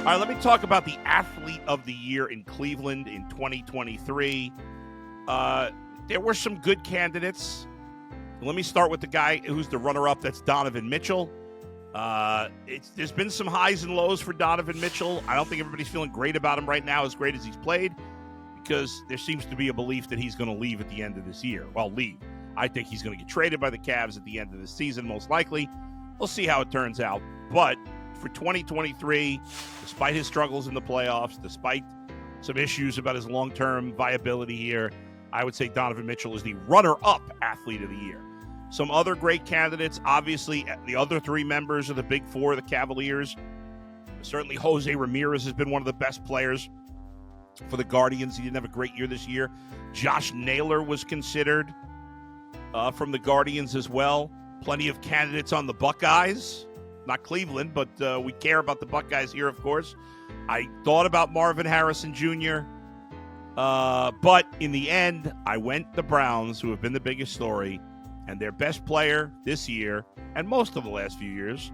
All right, let me talk about the athlete of the year in Cleveland in 2023. There were some good candidates. Let me start with the guy who's the runner-up. That's Donovan Mitchell. There's been some highs and lows for Donovan Mitchell. I don't think everybody's feeling great about him right now, as great as he's played, because there seems to be a belief that he's going to leave at the end of this year. Well, leave. I think he's going to get traded by the Cavs at the end of the season, most likely. We'll see how it turns out. But for 2023, despite his struggles in the playoffs, despite some issues about his long-term viability here, I would say Donovan Mitchell is the runner-up athlete of the year. Some other great candidates, obviously, the other three members of the Big Four, the Cavaliers. Certainly, Jose Ramirez has been one of the best players for the Guardians. He didn't have a great year this year. Josh Naylor was considered from the Guardians as well. Plenty of candidates on the Buckeyes. Not Cleveland, but we care about the Buckeyes here, of course. I thought about Marvin Harrison Jr., but in the end, I went the Browns, who have been the biggest story, and their best player this year, and most of the last few years,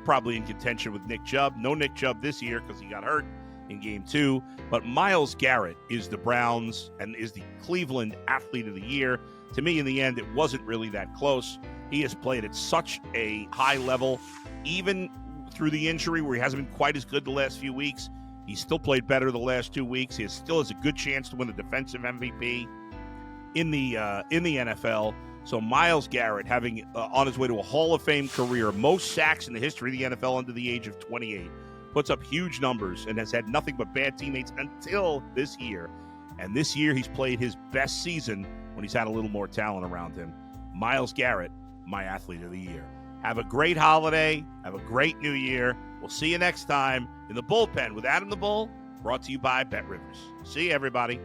probably in contention with Nick Chubb. No Nick Chubb this year because he got hurt in Game 2, but Myles Garrett is the Browns and is the Cleveland Athlete of the Year. To me, in the end, it wasn't really that close. He has played at such a high level, even through the injury where he hasn't been quite as good the last few weeks. He's still played better the last 2 weeks. He still has a good chance to win the defensive MVP in the NFL. So Myles Garrett, having on his way to a Hall of Fame career, most sacks in the history of the NFL under the age of 28, puts up huge numbers and has had nothing but bad teammates until this year. And this year he's played his best season when he's had a little more talent around him. Myles Garrett, my Athlete of the Year. Have a great holiday. Have a great new year. We'll see you next time in the Bullpen with Adam the Bull, brought to you by Bet Rivers. See you, everybody.